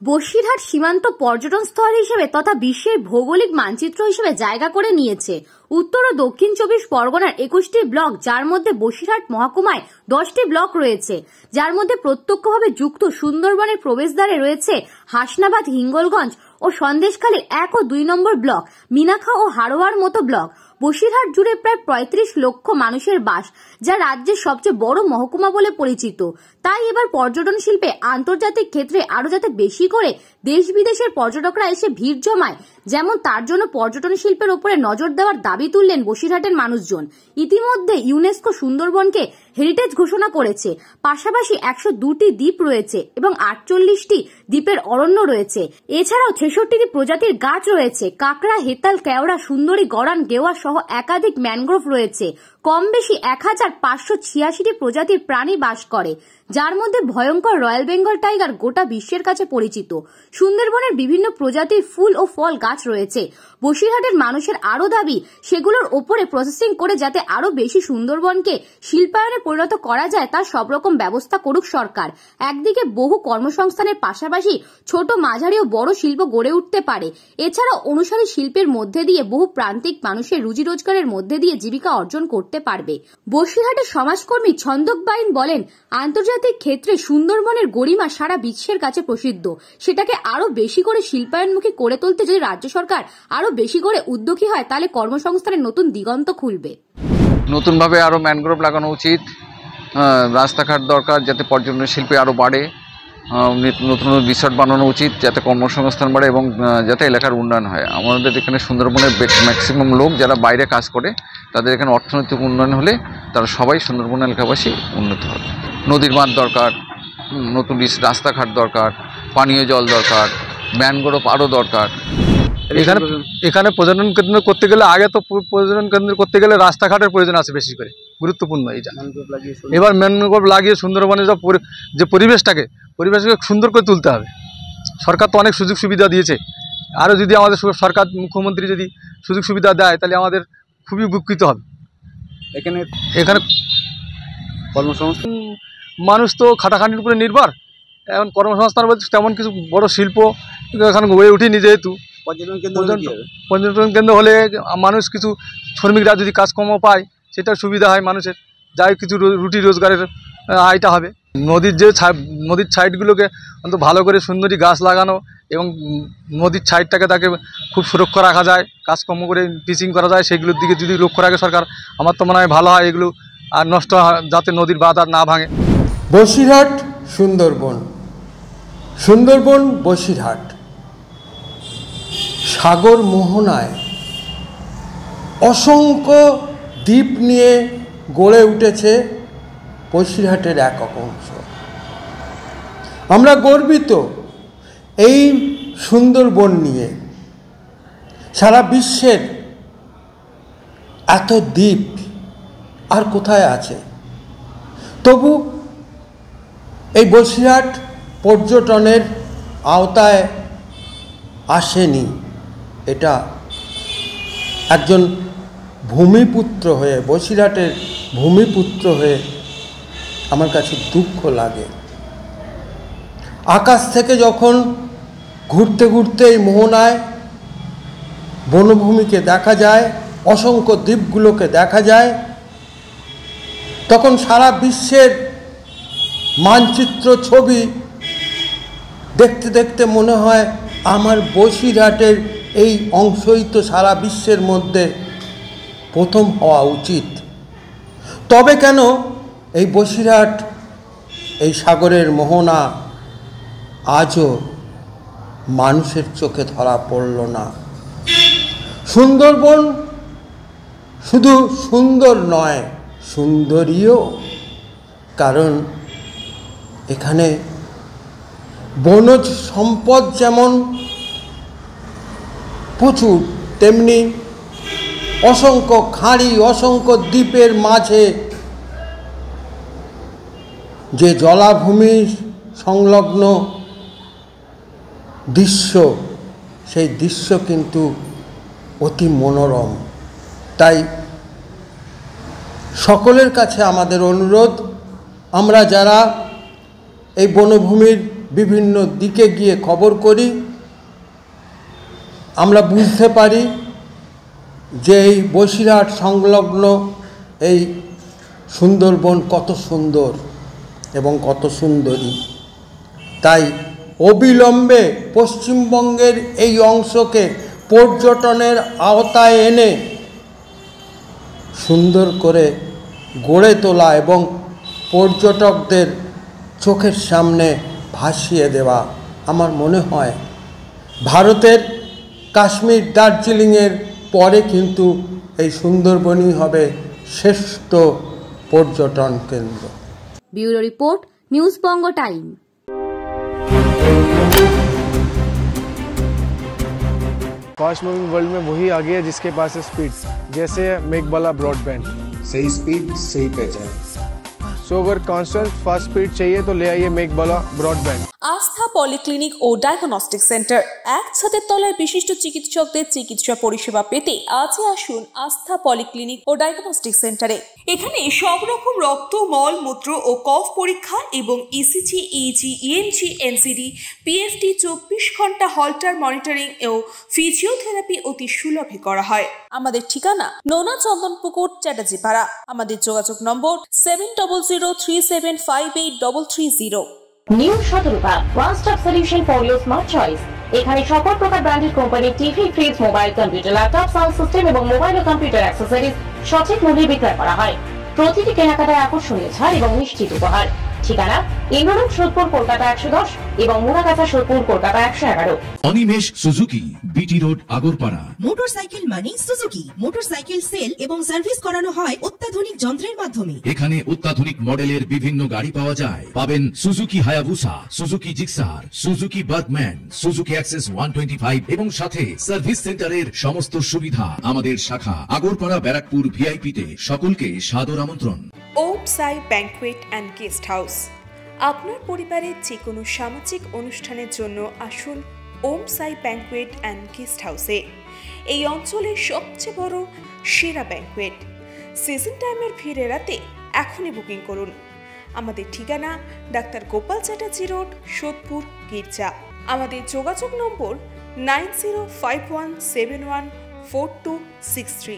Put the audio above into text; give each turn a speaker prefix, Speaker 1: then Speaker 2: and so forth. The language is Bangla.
Speaker 1: বসিরহাট সীমান্ত পর্যটন স্থল হিসেবে তথা বিশ্বের ভৌগোলিক মানচিত্র হিসেবে জায়গা করে নিয়েছে। উত্তর ও দক্ষিণ 24 পরগনার 21টি ব্লক, যার মধ্যে বসিরহাট মহকুমায় 10টি ব্লক রয়েছে, যার মধ্যে প্রত্যক্ষভাবে যুক্ত সুন্দরবনের প্রবেশদ্বারে রয়েছে হাসনাবাদ, হিঙ্গলগঞ্জ ও সন্দেশখালী 1 ও 2 নম্বর ব্লক, মিনাখা ও হারোয়ার মতো ব্লক। বসিরহাট জুড়ে প্রায় 35 লক্ষ মানুষের বাস, যা রাজ্যের সবচেয়ে বড় মহকুমা বলে পরিচিত। তাই এবার পর্যটন শিল্পে আন্তর্জাতিক ক্ষেত্রে আরো যাতে বেশি করে দেশ বিদেশের পর্যটকরা এসে ভিড় জমায়, যেমন তার জন্য পর্যটন শিল্পের উপরে নজর দেওয়ার দাবি তুললেন বসিরহাটের মানুষজন। ইতিমধ্যে ইউনেস্কো সুন্দরবনকে হেরিটেজ ঘোষণা করেছে। পাশাপাশি 102টি দ্বীপ রয়েছে এবং 48টি দ্বীপের অরণ্য রয়েছে। এছাড়াও 66টি প্রজাতির গাছ রয়েছে। কাঁকড়া, হেতাল, কেওড়া, সুন্দরী, গড়ান, গেওয়া সহ একাধিক ম্যানগ্রোভ রয়েছে। কম বেশি 1586টি প্রজাতির প্রাণী বাস করে, যার মধ্যে ভয়ঙ্কর রয়্যাল বেঙ্গল টাইগার গোটা বিশ্বের কাছে পরিচিত। সুন্দরবনের বিভিন্ন প্রজাতির ফুল ও ফল গাছ রয়েছে। বসিরহাটের মানুষের আরো দাবি, সেগুলোর ওপরে প্রসেসিং করে যাতে আরো বেশি সুন্দরবনকে শিল্পায়নে পরিণত করা যায়, তার সব রকম ব্যবস্থা করুক সরকার। একদিকে বহু কর্মসংস্থানের পাশাপাশি ছোট, মাঝারি ও বড় শিল্প গড়ে উঠতে পারে। এছাড়াও অনুসারী শিল্পের মধ্যে দিয়ে বহু প্রান্তিক মানুষের রুজি রোজগারের মধ্যে দিয়ে জীবিকা অর্জন করতে পারবে। বসিরহাটের সমাজকর্মী ছন্দক বাইন বলেন, আন্তর্জাতিক ক্ষেত্রে সুন্দরবনের গরিমা সারা বিশ্বের কাছে প্রসিদ্ধ। সেটাকে আরো বেশি করে শিল্পায়নমুখী করে তুলতে যদি রাজ্য সরকার আরো বেশি করে উদ্যোগী হয়, তাহলে কর্মসংস্থানের নতুন দিগন্ত খুলবে।
Speaker 2: নতুনভাবে আরো ম্যানগ্রোভ লাগানো উচিত, রাস্তাঘাট দরকার যাতে পর্যটন শিল্পে আরো বাড়ে, নতুন রিসর্ট বানানো উচিত যাতে কর্মসংস্থান বাড়ে এবং যাতে এলাকার উন্নয়ন হয়। আমাদের এখানে সুন্দরবনের ম্যাক্সিমাম লোক যারা বাইরে কাজ করে, তাদের এখানে অর্থনৈতিক উন্নয়ন হলে তারা সবাই সুন্দরবন এলাকাবাসী উন্নত হবে। নদীর বাঁধ দরকার, নতুন রাস্তাঘাট দরকার, পানীয় জল দরকার, ম্যানগ্রোভ আরও দরকার।
Speaker 3: এখানে পর্যটন কেন্দ্র করতে গেলে আগে তো পর্যটন কেন্দ্র করতে গেলে রাস্তাঘাটের প্রয়োজন আছে বেশি করে, গুরুত্বপূর্ণ এটা। এবার ম্যানগ্রোভ লাগিয়ে সুন্দরবনের যে পরিবেশটাকে সুন্দর করে তুলতে হবে। সরকার তো অনেক সুযোগ সুবিধা দিয়েছে, আরও যদি আমাদের সরকার, মুখ্যমন্ত্রী যদি সুযোগ সুবিধা দেয়, তাহলে আমাদের খুবই উপকৃত হবে। এখানে কর্মসংস্থান, মানুষ তো খাটাখাটির উপরে নির্ভর। এখন কর্মসংস্থান বলতে তেমন কিছু বড় শিল্প এখানে গড়ে উঠেনি, যেহেতু পর্যটন কেন্দ্র হলে মানুষ কিছু শ্রমিকরা যদি কাজকর্ম পায়, সেটা সুবিধা হয় মানুষের, যাই কিছু রুটি রোজগারের আয়টা হবে। নদীর সাইডগুলোকে অন্তত ভালো করে সুন্দরী গাছ লাগানো এবং নদীর সাইডটাকে তাকে খুব সুরক্ষা রাখা যায়, কাজকর্ম করে টিচিং করা যায়, সেগুলোর দিকে যদি লক্ষ্য রাখে সরকার, আমার তো মনে হয় ভালো হয়। এগুলো আর নষ্ট যাতে নদীর বাঁধ আর না ভাঙে।
Speaker 4: বসিরহাট সুন্দরবন, সুন্দরবন বসিরহাট, সাগর মোহনায় অসংখ্য দ্বীপ নিয়ে গড়ে উঠেছে বসিরহাটের এক অংশ। আমরা গর্বিত এই সুন্দরবন নিয়ে। সারা বিশ্বের এত দ্বীপ আর কোথায় আছে? তবু এই বসিরহাট পর্যটনের আওতায় আসেনি। এটা একজন ভূমিপুত্র হয়ে, বসিরহাটের ভূমিপুত্র হয়ে আমার কাছে দুঃখ লাগে। আকাশ থেকে যখন ঘুরতে ঘুরতে এই মোহনায় বনভূমিকে দেখা যায়, অসংখ্য দ্বীপগুলোকে দেখা যায়, তখন সারা বিশ্বের মানচিত্র ছবি দেখতে দেখতে মনে হয় আমার বসিরহাটের এই অংশই তো সারা বিশ্বের মধ্যে প্রথম হওয়া উচিত। তবে কেন এই বসিরহাট, এই সাগরের মোহনা আজও মানুষের চোখে ধরা পড়ল না? সুন্দরবন শুধু সুন্দর নয়, সুন্দরীও। কারণ এখানে বনজ সম্পদ যেমন প্রচুর, তেমনি অসংখ্য খাঁড়ি, অসংখ্য দ্বীপের মাঝে যে জলাভূমি সংলগ্ন দৃশ্য, সেই দৃশ্য কিন্তু অতি মনোরম। তাই সকলের কাছে আমাদের অনুরোধ, আমরা যারা এই বনভূমির বিভিন্ন দিকে গিয়ে খবর করি, আমরা বুঝতে পারি যে এই বসিরহাট সংলগ্ন এই সুন্দরবন কত সুন্দর এবং কত সুন্দরী। তাই অবিলম্বে পশ্চিমবঙ্গের এই অংশকে পর্যটনের আওতায় এনে সুন্দর করে গড়ে তোলা এবং পর্যটকদের চোখের সামনে ভাসিয়ে দেওয়া আমার মনে হয় ভারতের কাশ্মীর দার্জিলিংয়ের পরে কিন্তু এই সুন্দরবনই হবে শ্রেষ্ঠ পর্যটন কেন্দ্র।
Speaker 1: ব্যুরো রিপোর্ট, নিউজ বঙ্গ টাইম।
Speaker 5: फास्ट मूविंग वर्ल्ड में वही आगे है जिसके पास है स्पीड, जैसे मेघबाला ब्रॉडबैंड।
Speaker 6: सही स्पीड सही पहचान।
Speaker 5: सो अगर कांस्टेंट फास्ट स्पीड चाहिए तो ले आइए मेघबाला ब्रॉडबैंड।
Speaker 7: আস্থা পলিক্লিনিক ও ডায়াগনস্টিক সেন্টার, এক ছাদের তলায় বিশিষ্ট চিকিৎসকদের চিকিৎসা পরিষেবা পেতে আজই আসুন আস্থা পলিক্লিনিক ও ডায়াগনস্টিক সেন্টারে। এখানে সব রকম রক্ত, মল, মূত্র ও কফ পরীক্ষা এবং ECG, easy, EMG, NCD, PFT 24 ঘন্টা হল্টার মনিটরিং ও ফিজিওথেরাপি অতি সুলভে করা হয়। আমাদের ঠিকানা নোনা চন্দনপুকুর, চ্যাটার্জিপাড়া। আমাদের যোগাযোগ নম্বর 7003758330।
Speaker 8: New Shatarupa, one stop solution for your smart choice. এখানে সকল প্রকার ব্র্যান্ডেড কোম্পানির TV, fridge, mobile, computer, laptop, sound system এবং মোবাইল ও কম্পিউটার অ্যাক্সেসরিজ সঠিক মূল্যে বিক্রয় করা হয়। প্রতিটি কেনাকাটায় আকর্ষণীয় ছাড় এবং নিশ্চিত উপহার। ঠিকানা ইন্দ্রনগর, সোদপুর, কলকাতা 110 এবং Muragachha, Sodepur, Kolkata 111।
Speaker 9: Animesh Suzuki, BT road, Agarpara.
Speaker 10: Motorcycle মানে সুজুকি। মোটরসাইকেল সেল এবং সার্ভিস করানো হয় অত্যাধুনিক যন্ত্রের মাধ্যমে।
Speaker 9: এখানে অত্যাধুনিক মডেলের বিভিন্ন গাড়ি পাওয়া যায়। পাবেন Suzuki Hayabusa, Suzuki Gixxer, Suzuki Bergman, Suzuki access 125 এবং সাথে সার্ভিস সেন্টারের সমস্ত সুবিধা। আমাদের শাখা আগরপাড়া, ব্যারাকপুর ভিআইপিতে। সকলকে সাদর আমন্ত্রণ।
Speaker 7: ওম সাই ব্যাংকুয়েট অ্যান্ড গেস্ট হাউস। আপনার পরিবারের যে কোনো সামাজিক অনুষ্ঠানের জন্য আসুন ওম সাই ব্যাংকুয়েট অ্যান্ড গেস্ট হাউসে। এই অঞ্চলের সবচেয়ে বড় সেরা ব্যাংকুয়েট। সিজন টাইমের ভিড় এড়াতে এখনই বুকিং করুন। আমাদের ঠিকানা ডাক্তার গোপাল চ্যাটার্জি রোড, সোদপুর, গির্জা। আমাদের যোগাযোগ নম্বর 9051714263।